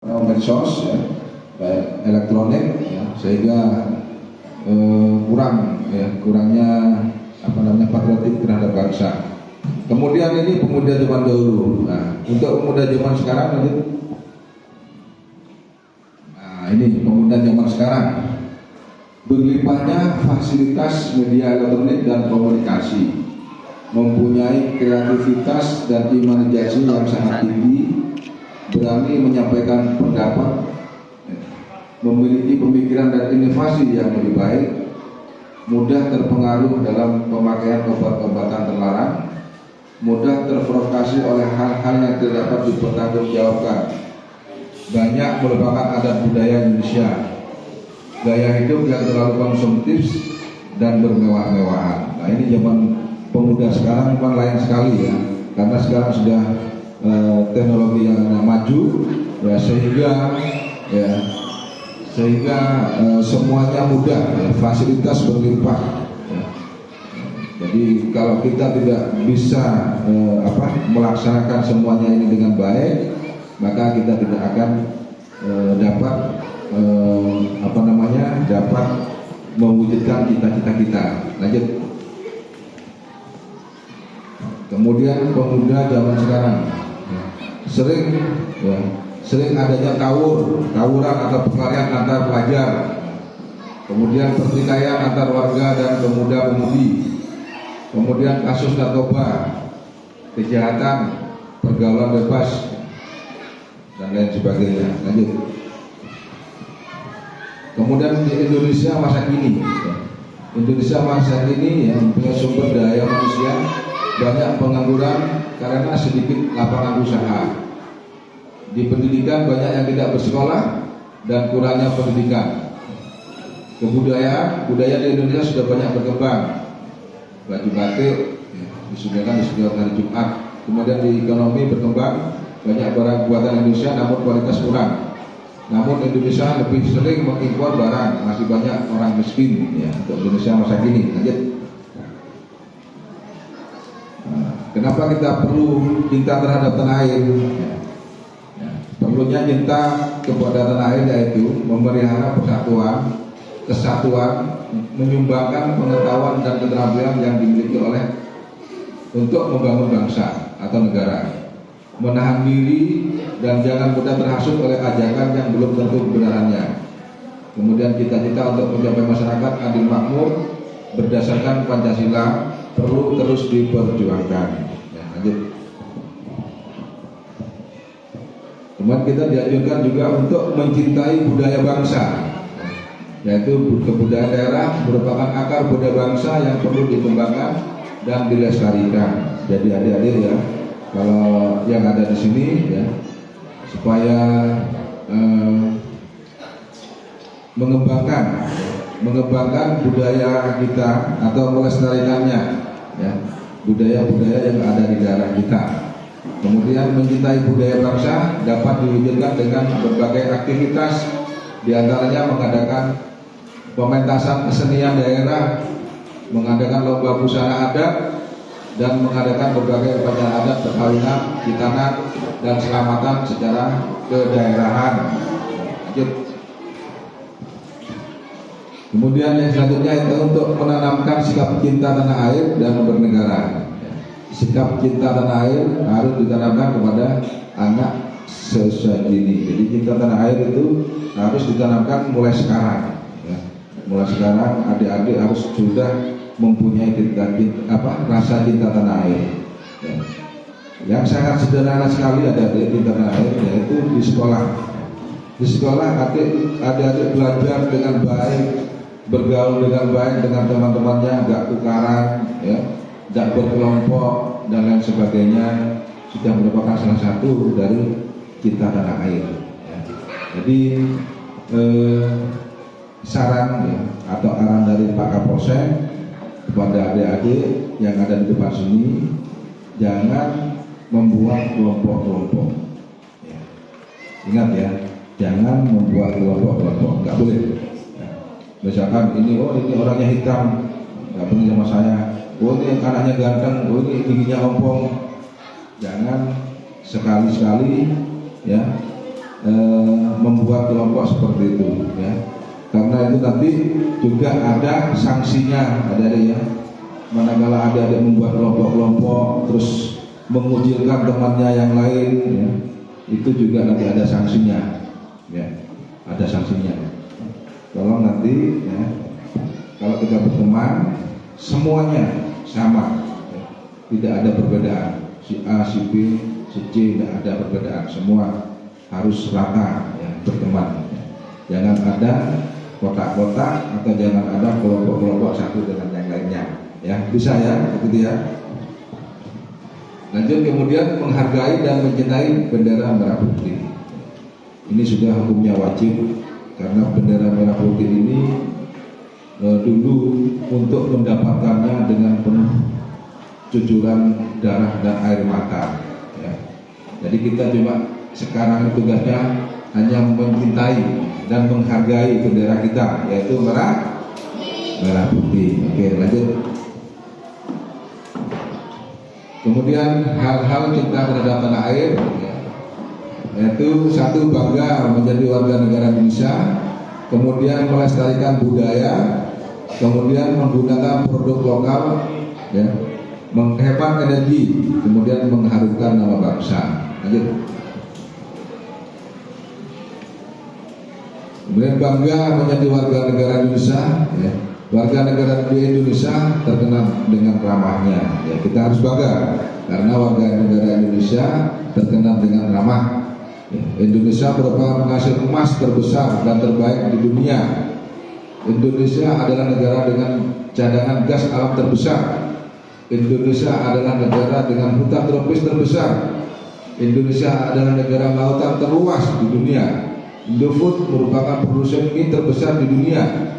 medsos ya, baik elektronik ya, sehingga kurangnya patriotik terhadap bangsa. Kemudian ini pemuda zaman dahulu. Nah, untuk pemuda zaman sekarang lanjut. Nah, ini pemuda zaman sekarang. Berlimpahnya fasilitas media elektronik dan komunikasi, mempunyai kreativitas dan imajinasi yang sangat tinggi, berani menyampaikan pendapat, memiliki pemikiran dan inovasi yang lebih baik, mudah terpengaruh dalam pemakaian obat-obatan terlarang, mudah terprovokasi oleh hal-hal yang tidak dapat dipertanggungjawabkan, banyak merupakan adat budaya Indonesia, gaya hidup yang terlalu konsumtif dan bermewah-mewahan. Nah, ini zaman pemuda sekarang memang lain sekali ya, karena sekarang sudah teknologi yang maju ya, sehingga semuanya mudah ya, fasilitas berlimpah ya. Jadi kalau kita tidak bisa melaksanakan semuanya ini dengan baik, maka kita tidak akan dapat dapat mewujudkan cita-cita kita. Lanjut. Kemudian pemuda zaman sekarang sering adanya tawuran atau perkelahian antar pelajar, kemudian pertikaian antar warga dan pemuda-pemudi, kemudian kasus narkoba, kejahatan, pergaulan bebas dan lain sebagainya. Lanjut. Kemudian di Indonesia masa kini yang punya sumber daya manusia, banyak pengangguran karena sedikit lapangan usaha. Di pendidikan banyak yang tidak bersekolah dan kurangnya pendidikan. Budaya di Indonesia sudah banyak berkembang. Baju batik disediakan di setiap hari Jumat. Kemudian di ekonomi berkembang, banyak barang buatan Indonesia namun kualitas kurang. Namun Indonesia lebih sering mengimpor barang, masih banyak orang miskin ya, untuk Indonesia masa kini. Lanjut. Kenapa kita perlu cinta terhadap tanah air? Perlunya cinta kepada tanah air yaitu memelihara persatuan, kesatuan, menyumbangkan pengetahuan dan keterampilan yang dimiliki oleh untuk membangun bangsa atau negara, menahan diri dan jangan mudah terhasut oleh ajakan yang belum tentu kebenarannya. Kemudian cita-cita untuk mencapai masyarakat adil makmur berdasarkan Pancasila perlu terus diperjuangkan. Ya, lanjut. Kemudian kita dianjurkan juga untuk mencintai budaya bangsa, yaitu kebudayaan daerah merupakan akar budaya bangsa yang perlu dikembangkan dan dilestarikan. Jadi adik-adik ya, kalau yang ada di sini ya, supaya mengembangkan budaya kita atau melestarikannya ya, budaya-budaya yang ada di daerah kita. Kemudian mencintai budaya bangsa dapat diwujudkan dengan berbagai aktivitas, diantaranya mengadakan pementasan kesenian daerah, mengadakan lomba busana adat, dan mengadakan berbagai upacara adat perkawinan, khitanan, dan selamatan secara kedaerahan. Lanjut. Kemudian yang selanjutnya itu untuk menanamkan sikap cinta tanah air dan bernegara. Sikap cinta tanah air harus ditanamkan kepada anak seusia dini. Jadi cinta tanah air itu harus ditanamkan mulai sekarang. Ya. Mulai sekarang adik-adik harus sudah mempunyai rasa cinta tanah air. Ya. Yang sangat sederhana sekali ada cinta tanah air, yaitu di sekolah. Di sekolah adik-adik belajar dengan baik, bergaul dengan baik dengan teman-temannya, gak tukaran, ya, gak berkelompok dan lain sebagainya, sudah merupakan salah satu dari cinta tanah air. Ya. Jadi saran ya, atau arahan dari Pak Kapolsek kepada adik-adik yang ada di depan sini, jangan membuat kelompok-kelompok. Ya. Ingat ya, jangan membuat kelompok-kelompok, nggak boleh. Ya. Misalkan ini orangnya hitam, nggak boleh sama saya. Ini anaknya ganteng, ini giginya ompong. Jangan sekali-sekali ya membuat kelompok seperti itu ya, karena itu nanti juga ada sanksinya, ada ya. Manakala ada membuat kelompok-kelompok terus mengucilkan temannya yang lain ya, itu juga nanti ada sanksinya ya, ada sanksinya. Tolong nanti ya, kalau kita berteman semuanya sama ya, tidak ada perbedaan, si A, si B, si C, tidak ada perbedaan, semua harus rata ya, berteman ya. Jangan ada kotak-kotak atau jangan ada kelompok-kelompok satu dengan yang lainnya ya, bisa ya, begitu ya. Lanjut, kemudian menghargai dan mencintai bendera merah putih. Ini sudah hukumnya wajib, karena bendera merah putih ini dulu untuk mendapatkannya dengan penuh cucuran darah dan air mata ya. Jadi kita cuma sekarang tugasnya hanya mencintai dan menghargai bendera kita, yaitu merah putih. Oke, lanjut. Kemudian hal-hal cinta terhadap tanah air ya, yaitu satu, bangga menjadi warga negara Indonesia, kemudian melestarikan budaya, kemudian menggunakan produk lokal ya, menghemat energi, kemudian mengharumkan nama bangsa. Lanjut. Kemudian bangga menjadi warga negara Indonesia ya. Warga negara Indonesia terkenal dengan ramahnya ya, kita harus bangga karena warga negara Indonesia terkenal dengan ramah ya. Indonesia merupakan penghasil emas terbesar dan terbaik di dunia. Indonesia adalah negara dengan cadangan gas alam terbesar. Indonesia adalah negara dengan hutan tropis terbesar. Indonesia adalah negara lautan terluas di dunia. Indofood merupakan produsen mie terbesar di dunia.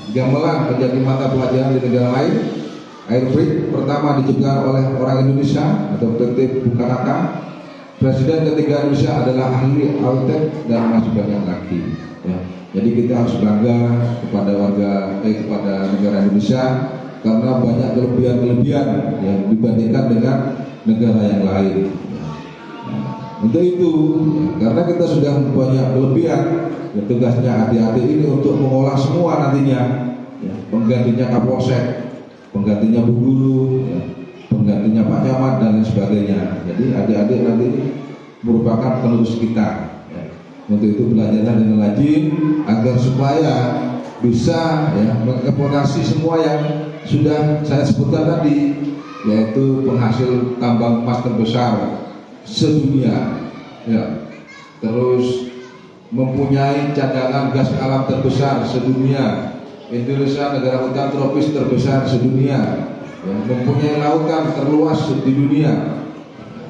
Gamelan menjadi mata pelajaran di negara lain. Airbrake pertama diciptakan oleh orang Indonesia atau PT Bukalapak. Presiden ketiga Indonesia adalah ahli Altek dan masih banyak lagi ya. Jadi kita harus bangga kepada kepada negara Indonesia karena banyak kelebihan-kelebihan yang dibandingkan dengan negara yang lain ya. Untuk itu ya, karena kita sudah banyak kelebihan ya, tugasnya adik-adik ini untuk mengolah semua nantinya ya, penggantinya Kapolsek, penggantinya Bu Guru ya, penggantinya Pak Camat dan lain sebagainya. Jadi adik-adik nanti merupakan penerus kita ya. Untuk itu belajarlah dengan rajin agar supaya bisa ya, mengeksploitasi semua yang sudah saya sebutkan tadi, yaitu penghasil tambang emas terbesar sedunia ya, terus mempunyai cadangan gas alam terbesar sedunia. Indonesia negara hutan tropis terbesar sedunia ya, mempunyai lautan terluas di dunia.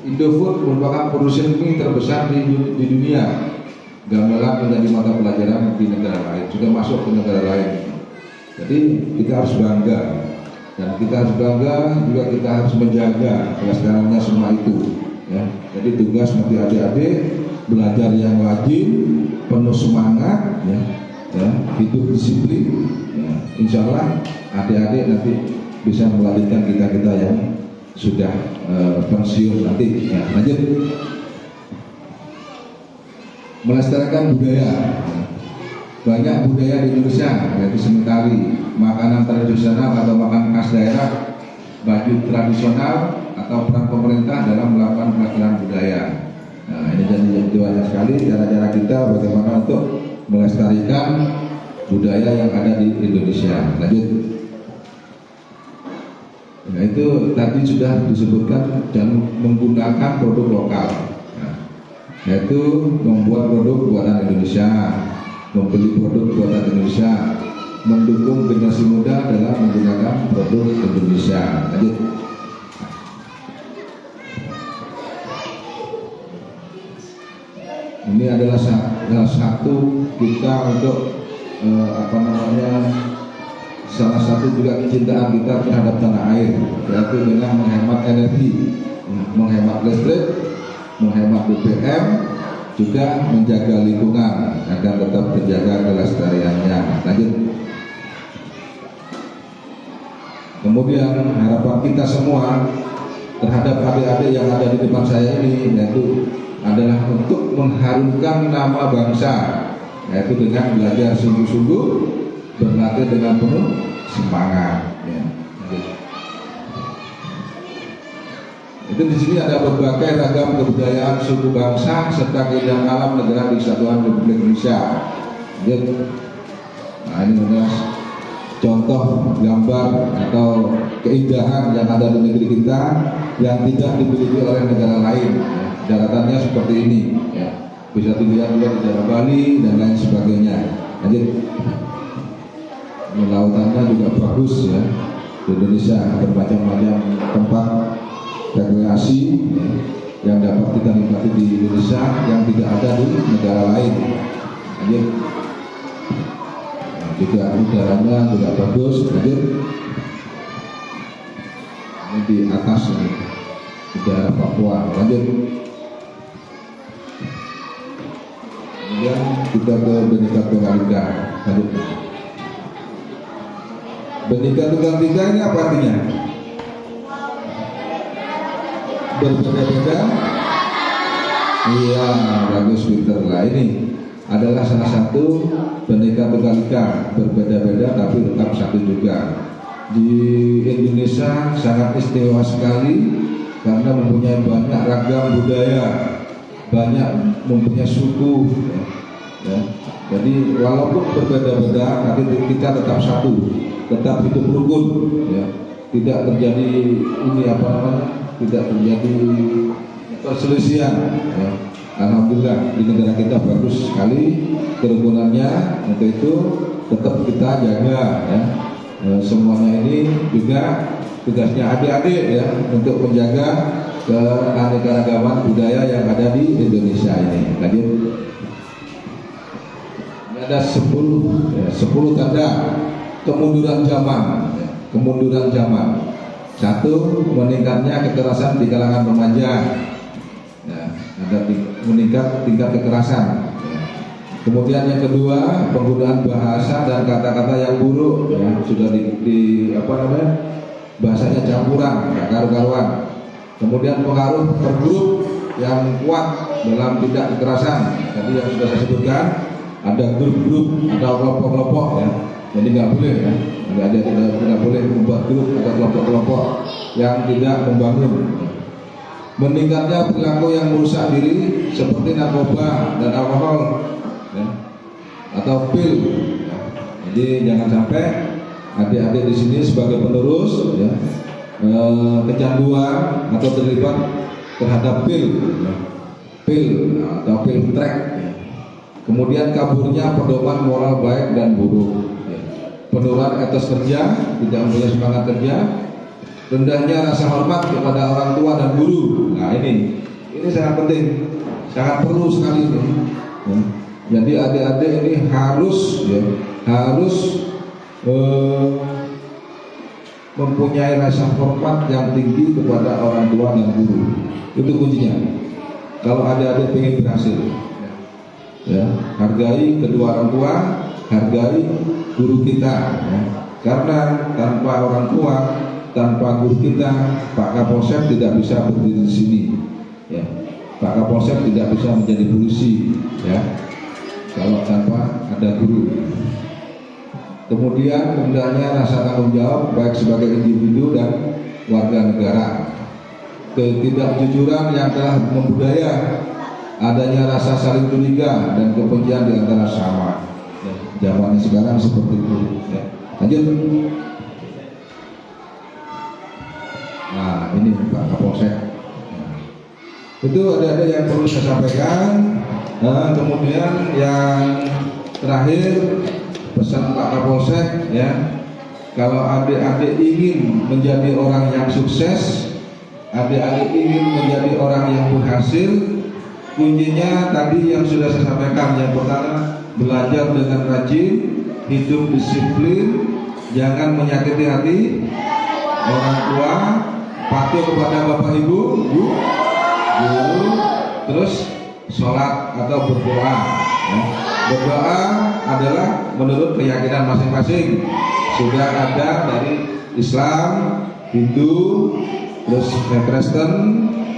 Indofood merupakan produsen mie terbesar di dunia. Gamelan menjadi mata pelajaran di negara lain, sudah masuk ke negara lain. Jadi kita harus bangga, dan kita harus bangga juga, kita harus menjaga kelestariannya semua itu ya. Jadi tugas nanti adik-adik belajar yang rajin, penuh semangat ya, hidup disiplin ya. Insya Allah adik-adik nanti bisa melanjutkan kita yang sudah pensiun nanti ya. Lanjut. Melestarikan budaya. Banyak budaya di Indonesia, yaitu seni tari, makanan tradisional atau makanan khas daerah, baju tradisional, atau peran pemerintah dalam melakukan pelestarian budaya. Nah, ini jadi banyak sekali cara-cara kita bagaimana untuk melestarikan budaya yang ada di Indonesia. Lanjut. Nah, itu tadi sudah disebutkan, dan menggunakan produk lokal, nah, yaitu membuat produk buatan Indonesia, membeli produk buatan Indonesia, mendukung generasi muda dalam menggunakan produk Indonesia. Lanjut. Ini adalah salah satu kita untuk salah satu juga kecintaan kita terhadap tanah air, yaitu dengan menghemat energi, menghemat listrik, menghemat BBM, juga menjaga lingkungan agar tetap terjaga kelestariannya. Lanjut. Kemudian harapan kita semua terhadap adik-adik yang ada di depan saya ini, yaitu adalah untuk mengharumkan nama bangsa, yaitu dengan belajar sungguh-sungguh, berlatih dengan penuh semangat. Ya. Itu di sini ada berbagai ragam kebudayaan suku bangsa serta keindahan alam negara Kesatuan Republik Indonesia. Nah, ini adalah contoh gambar atau keindahan yang ada di negeri kita yang tidak dimiliki oleh negara lain. Ya. Daratannya seperti ini, ya. Bisa dilihat juga di daerah Bali dan lain sebagainya. Lanjut. Lautannya juga bagus, ya. Di Indonesia bermacam-macam tempat rekreasi, ya, yang dapat kita nikmati di Indonesia yang tidak ada di negara lain. Lanjut. Nah, juga udaranya juga bagus. Lanjut. Ini di atas ini, di daerah Papua. Lanjut. Kemudian kita ke Bhinneka Tunggal Ika. Lanjut. Bhinneka Tunggal Ika ini apa artinya? Berbeda-beda. Iya, bagus, pinter lah. Ini adalah salah satu Bhinneka Tunggal Ika, berbeda-beda tapi tetap satu juga. Di Indonesia sangat istimewa sekali karena mempunyai banyak ragam budaya, banyak mempunyai suku, ya. Jadi walaupun berbeda-beda, tapi kita tetap satu, tetap hidup rukun, ya. Tidak terjadi ini apa namanya, tidak terjadi perselisihan, ya. Alhamdulillah di negara kita bagus sekali kerukunannya, untuk itu tetap kita jaga, ya. Semuanya ini juga tugasnya adik-adik, ya, untuk menjaga keanekaragaman budaya yang ada di Indonesia ini. Lanjut. Ini ada 10 tanda kemunduran zaman, ya. Kemunduran zaman. 1, meningkatnya kekerasan di kalangan remaja, ya, ada meningkat tingkat kekerasan. Kemudian yang kedua, penggunaan bahasa dan kata-kata yang buruk, ya, sudah di apa namanya, bahasanya campuran, gak karu-karuan. Kemudian pengaruh pergrup yang kuat dalam tindak kekerasan. Tadi yang sudah saya sebutkan, ada grup-grup atau kelompok-kelompok, ya. Jadi nggak boleh, ya, tidak boleh membuat grup atau kelompok-kelompok yang tidak membangun. Meningkatnya perilaku yang merusak diri seperti narkoba dan alkohol, ya, atau pil, ya. Jadi jangan sampai adik-adik di sini sebagai penerus, ya, kecanduan atau terlibat terhadap pil, ya, pil atau pil track, ya. Kemudian kaburnya pedoman moral baik dan buruk, ya. Penurunan etos kerja, tidak mempunyai semangat kerja, rendahnya rasa hormat kepada orang tua dan guru. Nah ini sangat penting, sangat perlu sekali ini, ya. Jadi adik-adik ini harus, ya, harus mempunyai rasa hormat yang tinggi kepada orang tua dan guru. Itu kuncinya. Kalau adik-adik ingin berhasil, ya, hargai kedua orang tua, hargai guru kita, ya. Karena tanpa orang tua, tanpa guru kita, Pak Kapolsek tidak bisa berdiri di sini, ya. Pak Kapolsek tidak bisa menjadi polisi, ya, kalau tanpa ada guru. Kemudian hendaknya rasa tanggung jawab baik sebagai individu dan warga negara. Ketidakjujuran yang telah membudaya, adanya rasa saling curiga dan kebencian di antara sesama. Ya, zaman sekarang seperti itu, ya. Lanjut. Nah ini Pak Kapolsek, nah, itu ada yang perlu saya sampaikan. Nah, kemudian yang terakhir, pesan Pak Kapolsek, ya, kalau adik-adik ingin menjadi orang yang sukses, adik-adik ingin menjadi orang yang berhasil, kuncinya tadi yang sudah saya sampaikan. Yang pertama, belajar dengan rajin, hidup disiplin, jangan menyakiti hati orang tua, patuh kepada bapak ibu, guru, terus sholat atau berdoa, ya. Berdoa adalah menurut keyakinan masing-masing. Sudah ada dari Islam, Hindu, terus Kristen,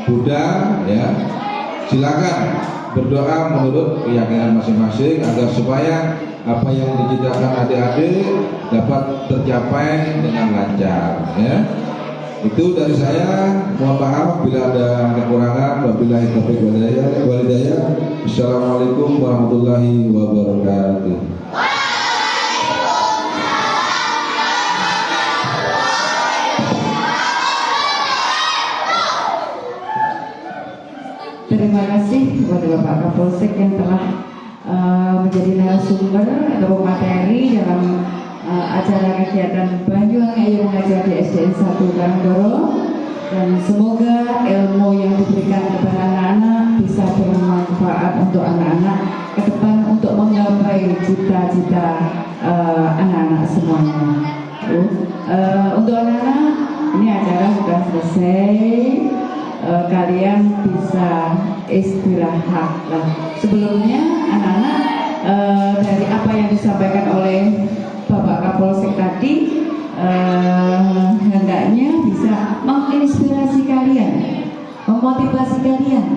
Buddha, ya. Silakan berdoa menurut keyakinan masing-masing agar supaya apa yang diciptakan adik-adik dapat tercapai dengan lancar, ya. Itu dari saya. Mohon maaf bila ada kekurangan. Wabillahi taufiq wal hidayah. Assalamualaikum warahmatullahi wabarakatuh. Terima kasih kepada Bapak Kapolsek yang telah menjadi narasumber atau materi dalam acara kegiatan Banyuwangi Ayo Mengajar di SDN 1 Karangdoro, dan semoga ilmu yang diberikan kepada anak-anak bisa bermanfaat untuk anak-anak ke depan untuk menggapai cita-cita anak-anak semuanya. Untuk anak-anak, ini acara sudah selesai. Kalian bisa istirahat lah. Sebelumnya anak-anak, dari apa yang disampaikan oleh Bapak Kapolsek tadi, hendaknya bisa menginspirasi kalian, memotivasi kalian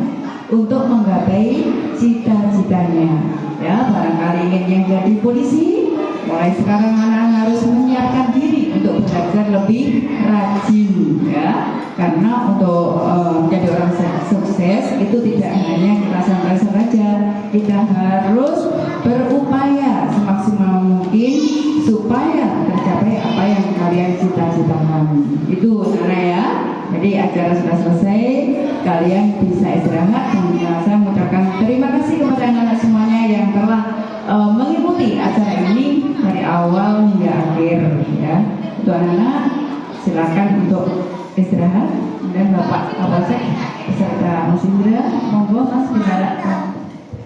untuk menggapai cita-citanya. Ya, barangkali ingin yang jadi polisi, mulai sekarang anak-anak harus menyiapkan diri untuk belajar lebih rajin, ya. Karena untuk menjadi orang sukses itu tidak hanya kita santai saja, kita harus berupaya semaksimal mungkin supaya tercapai apa yang kalian cita-citakan. Itu cara ya. Jadi acara sudah selesai, kalian bisa istirahat, dan saya mengucapkan terima kasih kepada anak-anak semuanya yang telah mengikuti acara ini dari awal hingga akhir, ya. Untuk anak-anak silakan untuk istirahat, dan Bapak Kapolsek beserta Mas Indra, monggo Mas, bisa